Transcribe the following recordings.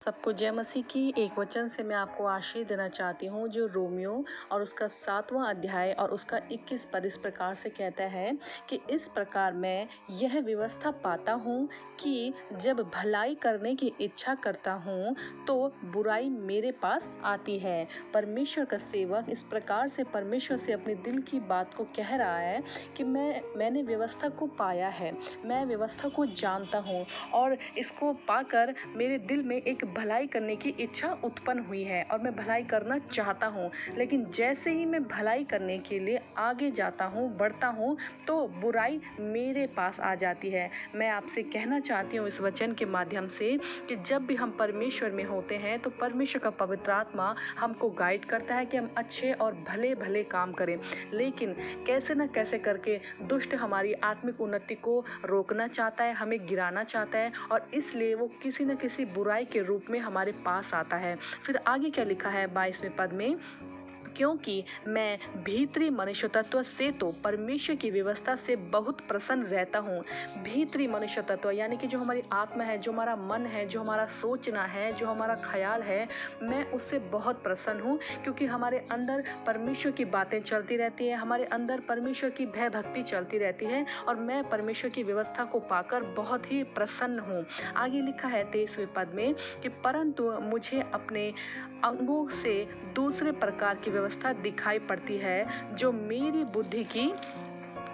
सबको जय मसीह की। एक वचन से मैं आपको आशीष देना चाहती हूँ जो रोमियो और उसका 7वां अध्याय और उसका 21 पद इस प्रकार से कहता है कि इस प्रकार मैं यह व्यवस्था पाता हूँ कि जब भलाई करने की इच्छा करता हूँ तो बुराई मेरे पास आती है। परमेश्वर का सेवक इस प्रकार से परमेश्वर से अपने दिल की बात को कह रहा है कि मैंने व्यवस्था को पाया है, मैं व्यवस्था को जानता हूँ और इसको पाकर मेरे दिल में एक भलाई करने की इच्छा उत्पन्न हुई है और मैं भलाई करना चाहता हूँ। लेकिन जैसे ही मैं भलाई करने के लिए आगे जाता हूँ, बढ़ता हूँ, तो बुराई मेरे पास आ जाती है। मैं आपसे कहना चाहती हूँ इस वचन के माध्यम से कि जब भी हम परमेश्वर में होते हैं तो परमेश्वर का पवित्र आत्मा हमको गाइड करता है कि हम अच्छे और भले भले काम करें। लेकिन कैसे न कैसे करके दुष्ट हमारी आत्मिक उन्नति को रोकना चाहता है, हमें गिराना चाहता है और इसलिए वो किसी न किसी बुराई के रूप में हमारे पास आता है। फिर आगे क्या लिखा है 22वें पद में, क्योंकि मैं भीतरी मनुष्य तत्व से तो परमेश्वर की व्यवस्था से बहुत प्रसन्न रहता हूँ। भीतरी मनुष्य तत्व यानी कि जो हमारी आत्मा है, जो हमारा मन है, जो हमारा सोचना है, जो हमारा ख्याल है, मैं उससे बहुत प्रसन्न हूँ क्योंकि हमारे अंदर परमेश्वर की बातें चलती रहती हैं, हमारे अंदर परमेश्वर की भय भक्ति चलती रहती है और मैं परमेश्वर की व्यवस्था को पाकर बहुत ही प्रसन्न हूँ। आगे लिखा है 23वें पद में कि परंतु मुझे अपने अंगों से दूसरे प्रकार की व्यवस्था दिखाई पड़ती है जो मेरी बुद्धि की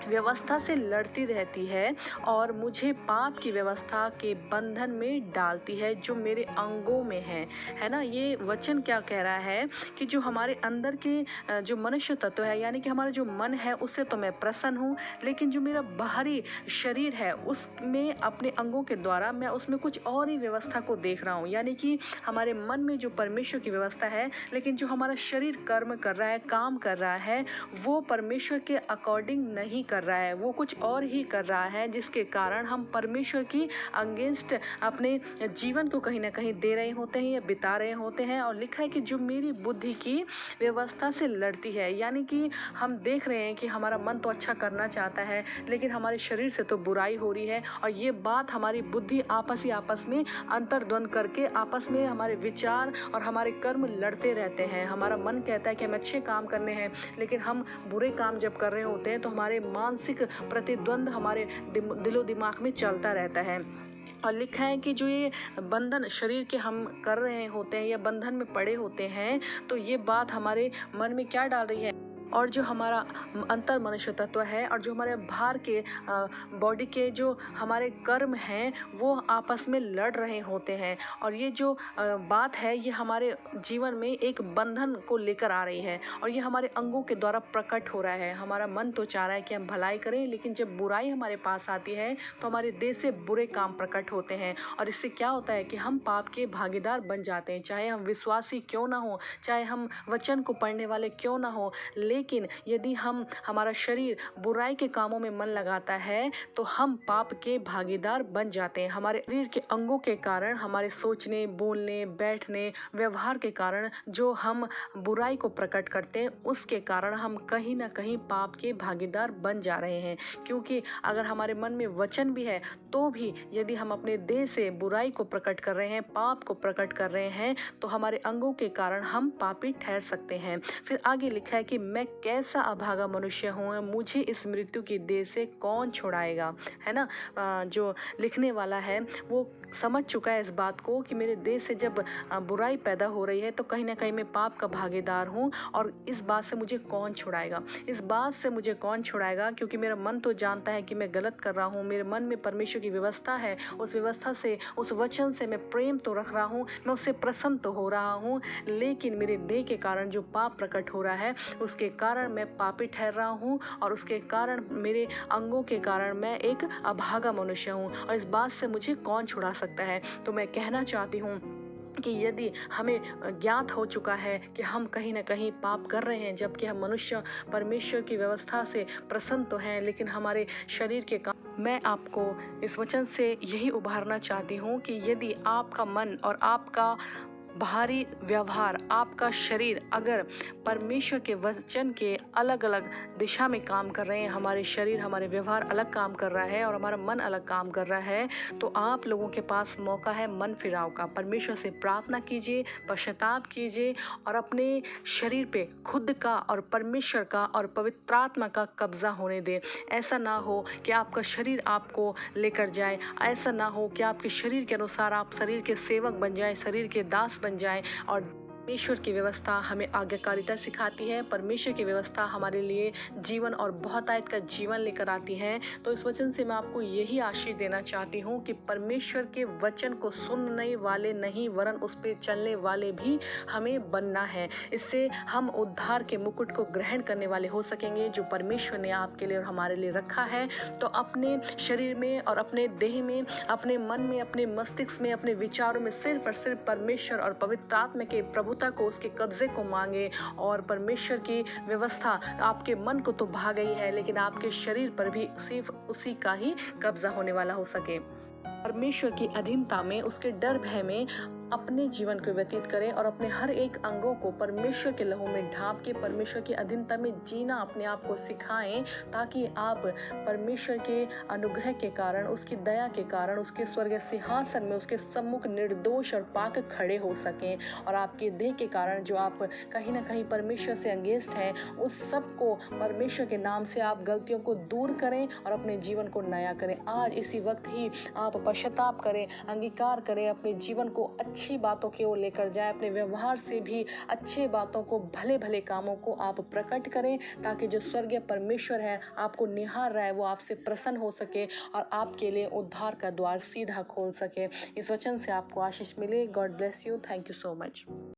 व्यवस्था से लड़ती रहती है और मुझे पाप की व्यवस्था के बंधन में डालती है जो मेरे अंगों में है ना। ये वचन क्या कह रहा है कि जो हमारे अंदर के जो मनुष्य तत्व है यानी कि हमारा जो मन है उससे तो मैं प्रसन्न हूँ, लेकिन जो मेरा बाहरी शरीर है उसमें अपने अंगों के द्वारा मैं उसमें कुछ और ही व्यवस्था को देख रहा हूँ। यानी कि हमारे मन में जो परमेश्वर की व्यवस्था है, लेकिन जो हमारा शरीर कर्म कर रहा है, काम कर रहा है, वो परमेश्वर के अकॉर्डिंग नहीं कर रहा है, वो कुछ और ही कर रहा है, जिसके कारण हम परमेश्वर की अगेंस्ट अपने जीवन को कहीं ना कहीं दे रहे होते हैं या बिता रहे होते हैं। और लिखा है कि जो मेरी बुद्धि की व्यवस्था से लड़ती है, यानी कि हम देख रहे हैं कि हमारा मन तो अच्छा करना चाहता है लेकिन हमारे शरीर से तो बुराई हो रही है और ये बात हमारी बुद्धि आपस में अंतर्द्वंद करके आपस में हमारे विचार और हमारे कर्म लड़ते रहते हैं। हमारा मन कहता है कि हमें अच्छे काम करने हैं, लेकिन हम बुरे काम जब कर रहे होते हैं तो हमारे मानसिक प्रतिद्वंद हमारे दिलो दिमाग में चलता रहता है। और लिखा है कि जो ये बंधन शरीर के हम कर रहे होते हैं या बंधन में पड़े होते हैं, तो ये बात हमारे मन में क्या डाल रही है, और जो हमारा अंतर मनुष्य तत्व है और जो हमारे बाहर के बॉडी के जो हमारे कर्म हैं वो आपस में लड़ रहे होते हैं। और ये जो बात है ये हमारे जीवन में एक बंधन को लेकर आ रही है और ये हमारे अंगों के द्वारा प्रकट हो रहा है। हमारा मन तो चाह रहा है कि हम भलाई करें, लेकिन जब बुराई हमारे पास आती है तो हमारे देह से बुरे काम प्रकट होते हैं और इससे क्या होता है कि हम पाप के भागीदार बन जाते हैं। चाहे हम विश्वासी क्यों ना हो, चाहे हम वचन को पढ़ने वाले क्यों ना हो, लेकिन यदि हमारा शरीर बुराई के कामों में मन लगाता है तो हम पाप के भागीदार बन जाते हैं। हमारे शरीर के अंगों के कारण, हमारे सोचने, बोलने, बैठने, व्यवहार के कारण जो हम बुराई को प्रकट करते हैं उसके कारण हम कहीं ना कहीं पाप के भागीदार बन जा रहे हैं। क्योंकि अगर हमारे मन में वचन भी है तो भी यदि हम अपने देह से बुराई को प्रकट कर रहे हैं, पाप को प्रकट कर रहे हैं, तो हमारे अंगों के कारण हम पापी ठहर सकते हैं। फिर आगे लिखा है कि मैं कैसा अभागा मनुष्य हूँ, मुझे इस मृत्यु की देह से कौन छुड़ाएगा, है ना। जो लिखने वाला है वो समझ चुका है इस बात को कि मेरे देह से जब बुराई पैदा हो रही है तो कहीं ना कहीं मैं पाप का भागीदार हूँ और इस बात से मुझे कौन छुड़ाएगा, इस बात से मुझे कौन छुड़ाएगा, क्योंकि मेरा मन तो जानता है कि मैं गलत कर रहा हूँ। मेरे मन में परमेश्वर की व्यवस्था है, उस व्यवस्था से, उस वचन से मैं प्रेम तो रख रहा हूँ, मैं उससे प्रसन्न तो हो रहा हूँ, लेकिन मेरे देह के कारण जो पाप प्रकट हो रहा है उसके कारण मैं पापी ठहर रहा हूँ और उसके कारण मेरे अंगों के कारण मैं एक अभागा मनुष्य हूँ और इस बात से मुझे कौन छुड़ा सकता है। तो मैं कहना चाहती हूँ कि यदि हमें ज्ञात हो चुका है कि हम कहीं ना कहीं पाप कर रहे हैं, जबकि हम मनुष्य परमेश्वर की व्यवस्था से प्रसन्न तो हैं, लेकिन हमारे शरीर के काम, मैं आपको इस वचन से यही उभारना चाहती हूँ कि यदि आपका मन और आपका बाहरी व्यवहार, आपका शरीर अगर परमेश्वर के वचन के अलग अलग दिशा में काम कर रहे हैं, हमारे शरीर, हमारे व्यवहार अलग काम कर रहा है और हमारा मन अलग काम कर रहा है, तो आप लोगों के पास मौका है मन फिराव का। परमेश्वर से प्रार्थना कीजिए, पश्चाताप कीजिए और अपने शरीर पे खुद का और परमेश्वर का और पवित्र आत्मा का कब्जा होने दें। ऐसा ना हो कि आपका शरीर आपको लेकर जाए, ऐसा ना हो कि आपके शरीर के अनुसार आप शरीर के सेवक बन जाएं, शरीर के दास बन जाएं। और परमेश्वर की व्यवस्था हमें आज्ञाकारिता सिखाती है। परमेश्वर की व्यवस्था हमारे लिए जीवन और बहुतायत का जीवन लेकर आती है। तो इस वचन से मैं आपको यही आशीष देना चाहती हूँ कि परमेश्वर के वचन को सुनने वाले नहीं वरन उस पर चलने वाले भी हमें बनना है। इससे हम उद्धार के मुकुट को ग्रहण करने वाले हो सकेंगे जो परमेश्वर ने आपके लिए और हमारे लिए रखा है। तो अपने शरीर में और अपने देह में, अपने मन में, अपने मस्तिष्क में, अपने विचारों में सिर्फ और सिर्फ परमेश्वर और पवित्र आत्मा के प्रभुता को, उसके कब्जे को मांगे। और परमेश्वर की व्यवस्था आपके मन को तो भा गई है, लेकिन आपके शरीर पर भी सिर्फ उसी का ही कब्जा होने वाला हो सके। परमेश्वर की अधीनता में, उसके डर भय में अपने जीवन को व्यतीत करें और अपने हर एक अंगों को परमेश्वर के लहू में ढांप के परमेश्वर की अधीनता में जीना अपने आप को सिखाएं, ताकि आप परमेश्वर के अनुग्रह के कारण, उसकी दया के कारण, उसके स्वर्गीय सिंहासन में उसके सम्मुख निर्दोष और पाक खड़े हो सकें। और आपके देह के कारण जो आप कहीं ना कहीं परमेश्वर से अंगेस्ट हैं, उस सब को परमेश्वर के नाम से आप गलतियों को दूर करें और अपने जीवन को नया करें। आज इसी वक्त ही आप पश्चाताप करें, अंगीकार करें, अपने जीवन को अच्छी बातों की ओर लेकर जाएं, अपने व्यवहार से भी अच्छे बातों को, भले भले कामों को आप प्रकट करें, ताकि जो स्वर्गीय परमेश्वर है आपको निहार रहा है वो आपसे प्रसन्न हो सके और आपके लिए उद्धार का द्वार सीधा खोल सके। इस वचन से आपको आशीष मिले। God bless you. Thank you so much.